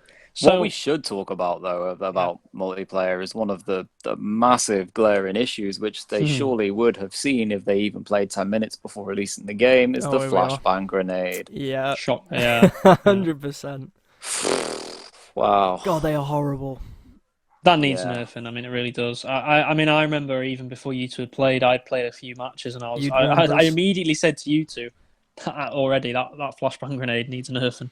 What So we should talk about, though, about multiplayer is one of the massive glaring issues, which they surely would have seen if they even played 10 minutes before releasing the game, is the here we are. flashbang grenade. Yeah. shock. Yeah. 100%. Wow. God, they are horrible. That needs Yeah. nerfing. I mean, it really does. I mean, I remember even before you two had played, I'd played a few matches, and You'd I warned us. immediately said to you two that already that flashbang grenade needs nerfing.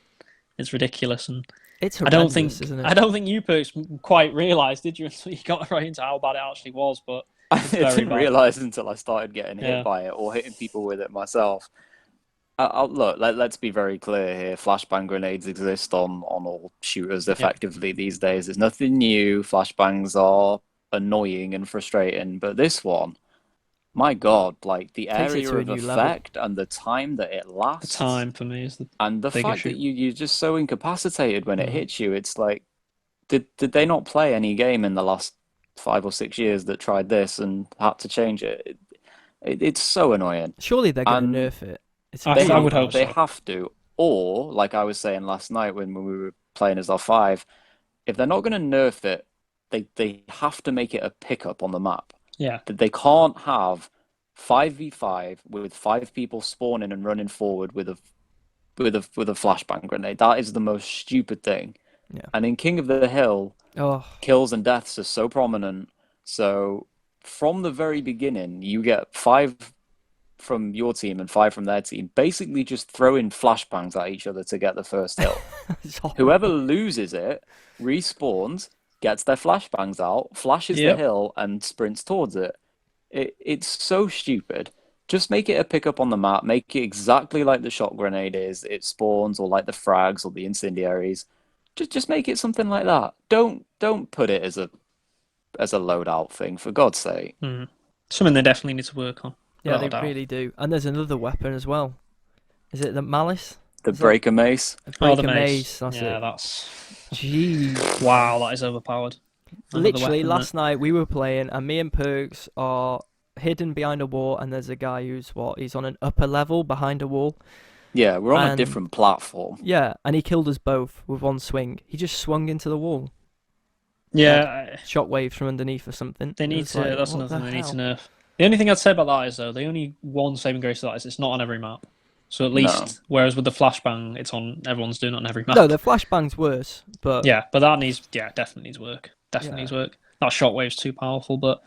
It's ridiculous, and It's I don't horrendous, think isn't it? I don't think you Perks quite realised, did you, until you got right into how bad it actually was. But I it's very didn't bad. realize until I started getting Yeah. hit by it or hitting people with it myself. Look, let's be very clear here. Flashbang grenades exist on all shooters effectively these days. There's nothing new. Flashbangs are annoying and frustrating, but this one, my God, like the Takes it area to a of new level. effect and the time that it The lasts, time for me is the and the big fact issue. that you're just so incapacitated when it Mhm. hits you. It's like, did they not play any game in the last 5 or 6 years that tried this and had to change it? It's so annoying. Surely they're going to And nerf it. It's I They I really would have, hope bad. they so. have to. Or, like I was saying last night when we were playing as R5, if they're not going to nerf it, they have to make it a pickup on the map. Yeah. That they can't have 5v5 with 5 people spawning and running forward with a flashbang grenade. That is the most stupid thing. Yeah. And in King of the Hill, Oh, kills and deaths are so prominent. So from the very beginning, you get 5 from your team and 5 from their team, basically just throwing flashbangs at each other to get the first hill. it's horrible. Whoever loses it respawns, gets their flashbangs out, flashes the Yep. hill, and sprints towards it. It's so stupid. Just make it a pickup on the map. Make it exactly like the shot grenade is. It spawns, or like the frags or the incendiaries. Just make it something like that. Don't put it as a loadout thing, for God's sake. Something they definitely need to work on. Yeah, without they a doubt. really do. And there's another weapon as well. Is it the malice? The Is that- breaker mace. The Oh, breaker the mace. That's yeah, it. that's Jeez. wow. That is overpowered. Another Literally, weapon last night we were playing, and me and Perks are hidden behind a wall, and there's a guy who's he's on an upper level behind a wall. Yeah, we're on a And- different platform. Yeah, and he killed us both with one swing. He just swung into the wall. Yeah, Shockwaves from underneath or something. they It need was to. like, That's what another thing the they need to hell? nerf. The only thing I'd say about that is though, the only one saving grace of that is it's not on every map. So at least, whereas with the flashbang, it's on everyone's doing it on every map. No, the flashbang's worse, but Yeah, but that needs definitely needs work. Definitely Yeah. needs work. That shockwave's too powerful. But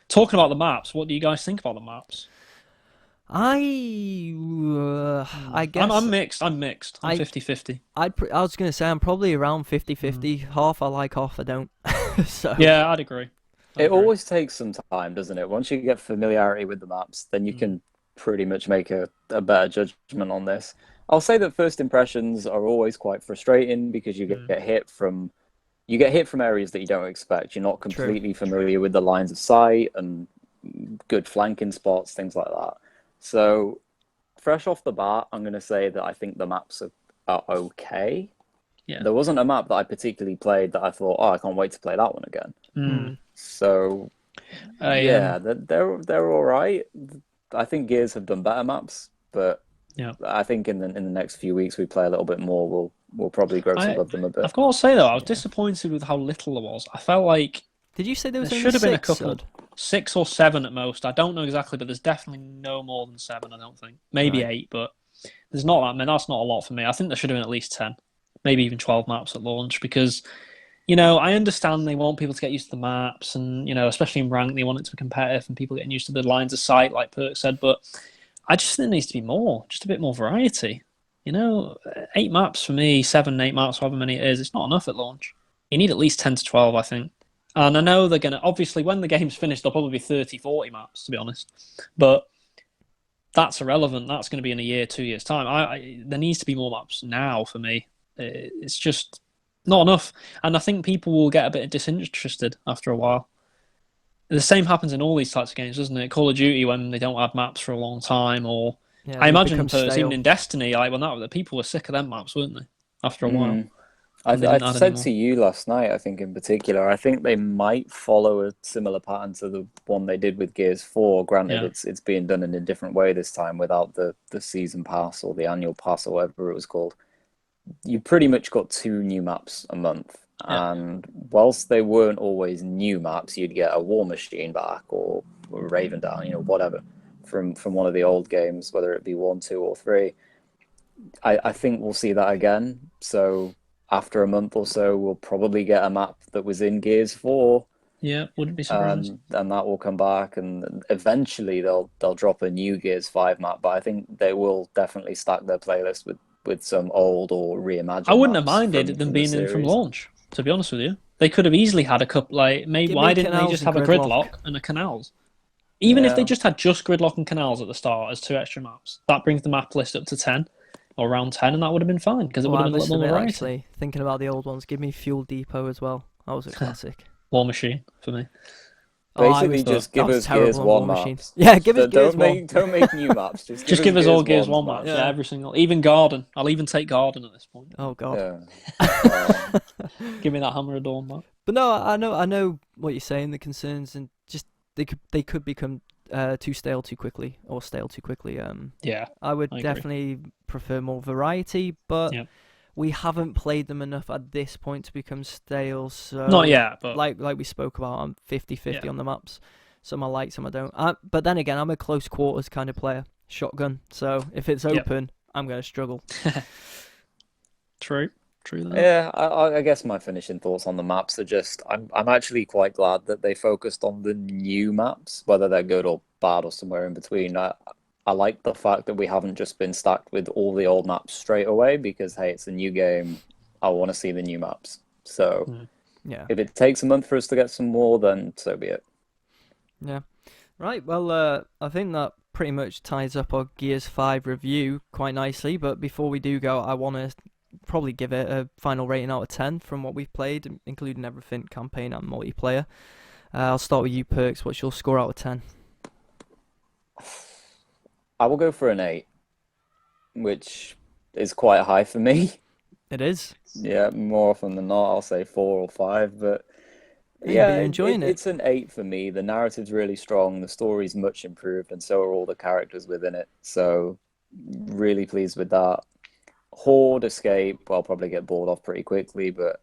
talking about the maps, what do you guys think about the maps? I guess I'm mixed. I'm 50-50. I was gonna say I'm probably around 50-50. Half I like, half I don't. So Yeah, I'd agree. It always takes some time, doesn't it? Once you get familiarity with the maps, then you can pretty much make a better judgment on this. I'll say that first impressions are always quite frustrating because you get hit from areas that you don't expect. You're not completely familiar with the lines of sight and good flanking spots, things like that. So, fresh off the bat, I'm going to say that I think the maps are okay. Yeah. There wasn't a map that I particularly played that I thought, oh, I can't wait to play that one again. So, yeah, they're all right. I think Gears have done better maps, but Yeah. I think in the next few weeks we play a little bit more, we'll probably grow to love them a bit. I've got to say though, I was disappointed with how little there was. I felt like did you say there was there only should have been a 6, couple, Sud? 6 or 7 at most. I don't know exactly, but there's definitely no more than 7. I don't think. Maybe Right. 8, but there's not that. I mean, that's not a lot for me. I think there should have been at least 10, maybe even 12 maps at launch because. I understand they want people to get used to the maps and, especially in rank, they want it to be competitive and people getting used to the lines of sight, like Perk said, but I just think there needs to be more, just a bit more variety. 8 maps for me, 7, 8 maps, however many it is, it's not enough at launch. You need at least 10 to 12, I think. And I know they're going to, obviously, when the game's finished, there'll probably be 30, 40 maps, to be honest. But that's irrelevant. That's going to be in a year, 2 years' time. There needs to be more maps now for me. It's just not enough. And I think people will get a bit disinterested after a while. The same happens in all these types of games, doesn't it? Call of Duty, when they don't add maps for a long time, or Yeah, I they imagine become for even stale. in Destiny, like when that the people were sick of them maps, weren't they? After a while, Mm. I, and they I didn't add said anymore. to you last night, I think in particular, I think they might follow a similar pattern to the one they did with Gears 4. Granted, Yeah, it's being done in a different way this time without the season pass or the annual pass or whatever it was called. You pretty much got 2 new maps a month. yeah. And whilst they weren't always new maps, you'd get a War Machine back or Raven Down, whatever, from one of the old games, whether it be 1, 2, or 3. I think we'll see that again. So after a month or so, we'll probably get a map that was in Gears 4, Yeah, wouldn't be surprised. and that will come back, and eventually they'll drop a new Gears 5 map. But I think they will definitely stack their playlist with some old or I reimagined wouldn't have maps minded them from the being in from series. launch. To be honest with you, they could have easily had a couple. Like, maybe Give why me didn't they canals just and have a gridlock. gridlock and a canals? Even if they Yeah, just had just gridlock and canals at the start as 2 extra maps, that brings the map list up to 10 or around 10, and that would have been fine because it Well, would I have been a must little more admit, variety. actually, thinking about the old ones, give me Fuel Depot as well. That was a classic. War Machine for me. Oh, basically But just I give was us Gears terrible on 1 War Machine. maps. Yeah, Just give us Gears 1. don't make new maps. Just just give give us us all Gears Gears 1's 1 maps. maps. Yeah, Yeah. every single. Even Garden. I'll even take Garden at this point. Oh God. Yeah. Um, Give me that Hammer of Dawn map. But no, I know what you're saying. The concerns and just they could become too stale too quickly or stale too quickly. Yeah, I would I agree. definitely prefer more variety, but Yeah. we haven't played them enough at this point to become stale. So Not yet, but like we spoke about, I'm 50-50 Yeah. on the maps. Some I like, some I don't. But then again, I'm a close quarters kind of player, shotgun. So if it's Yep. open, I'm gonna struggle. true. That. Yeah, I guess my finishing thoughts on the maps are just I'm actually quite glad that they focused on the new maps, whether they're good or bad or somewhere in between. I like the fact that we haven't just been stacked with all the old maps straight away because hey, it's a new game. I want to see the new maps. So Yeah. if it takes a month for us to get some more, then so be it. Yeah. Right, well, I think that pretty much ties up our Gears 5 review quite nicely, but before we do go, I want to probably give it a final rating out of 10 from what we've played, including everything, campaign and multiplayer. I'll start with you, Perks. What's your score out of 10? I will go for an 8, which is quite high for me. It is. Yeah, more often than not, I'll say 4 or 5, but Hey, yeah, but you're enjoying it. it's an 8 for me. The narrative's really strong, the story's much improved, and so are all the characters within it. So, really pleased with that. Horde Escape, I'll probably get bored of pretty quickly, but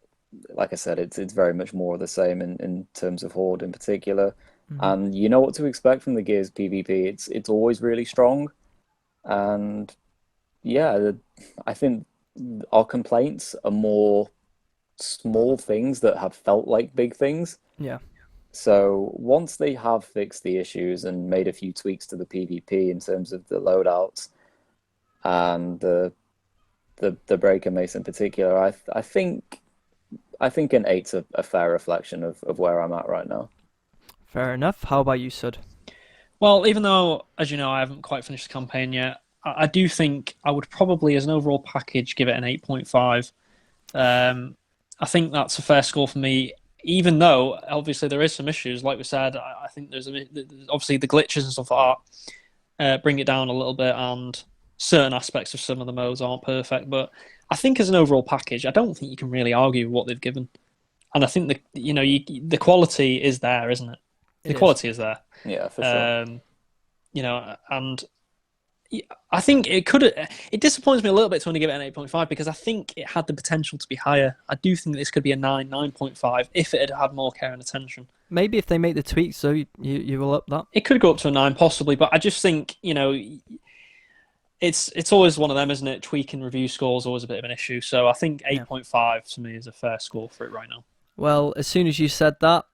like I said, it's very much more of the same in terms of Horde in particular. And you know what to expect from the Gears PvP. It's always really strong, and yeah, I think our complaints are more small things that have felt like big things. Yeah. So once they have fixed the issues and made a few tweaks to the PvP in terms of the loadouts and the Breaker Mace in particular, I think an 8's a fair reflection of where I'm at right now. Fair enough. How about you, Sud? Well, even though, as you know, I haven't quite finished the campaign yet, I do think I would probably, as an overall package, give it an 8.5. I think that's a fair score for me, even though, obviously, there is some issues. Like we said, I think there's obviously the glitches and stuff like that bring it down a little bit, and certain aspects of some of the modes aren't perfect. But I think as an overall package, I don't think you can really argue with what they've given. And I think the quality is there, isn't it? The quality is there. Yeah, for sure. And I think it could. It disappoints me a little bit to only give it an 8.5 because I think it had the potential to be higher. I do think this could be a 9.5 if it had had more care and attention. Maybe if they make the tweaks, so you will up that. It could go up to a 9 possibly, but I just think it's always one of them, isn't it? Tweaking review scores always a bit of an issue. So I think 8.5 to me is a fair score for it right now. Well, as soon as you said that,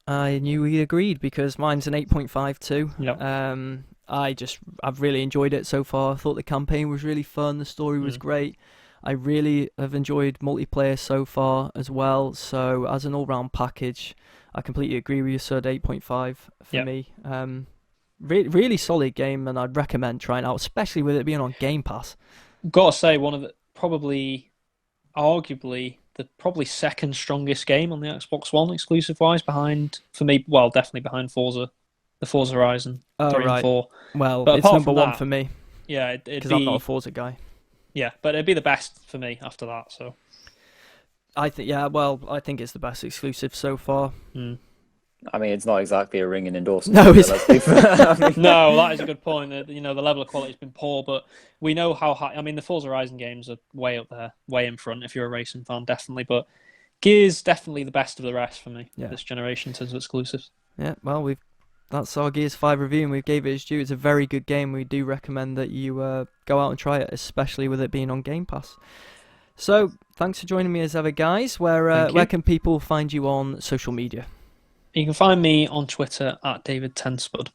I knew we agreed because mine's an 8.5 too. Yep. I've really enjoyed it so far. I thought the campaign was really fun. The story was great. I really have enjoyed multiplayer so far as well. So as an all-round package, I completely agree with you, Sud. 8.5 for me. Really solid game, and I'd recommend trying it out, especially with it being on Game Pass. Gotta say, one of the arguably the second strongest game on the Xbox One exclusive wise, behind for me. Well, definitely behind Forza, the Forza Horizon 3 and 4. Well, But it's apart number from one that, for me. Yeah, it'd because be I'm not a Forza guy. yeah, but it'd be the best for me after that. So I think I think it's the best exclusive so far. I mean, it's not exactly a ringing endorsement. No, so it's let's be fair. I mean, no, that is a good point. The level of quality has been poor, but we know how high. I mean, the Forza Horizon games are way up there, way in front. If you're a racing fan, definitely. But Gears definitely the best of the rest for me this generation in terms of exclusives. Yeah, well, that's our Gears 5 review, and we've gave it its due. It's a very good game. We do recommend that you go out and try it, especially with it being on Game Pass. So, thanks for joining me as ever, guys. Where can people find you on social media? You can find me on Twitter at David Tenspud.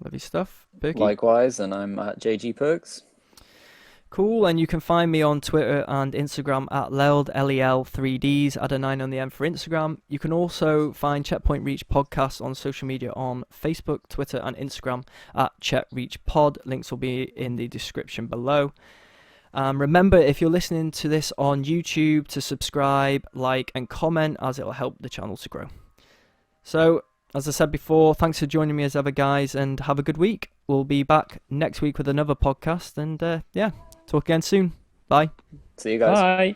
Lovely stuff. Perky? likewise, and I'm at JG Perks. Cool, and you can find me on Twitter and Instagram at Leld, LEL3Ds, add a 9 on the M for Instagram. You can also find Checkpoint Reach Podcast on social media on Facebook, Twitter and Instagram at Check Reach Pod. Links will be in the description below. Remember, if you're listening to this on YouTube, to subscribe, like and comment, as it'll help the channel to grow. So, as I said before, thanks for joining me as ever, guys, and have a good week. We'll be back next week with another podcast, and talk again soon. Bye. See you guys. Bye.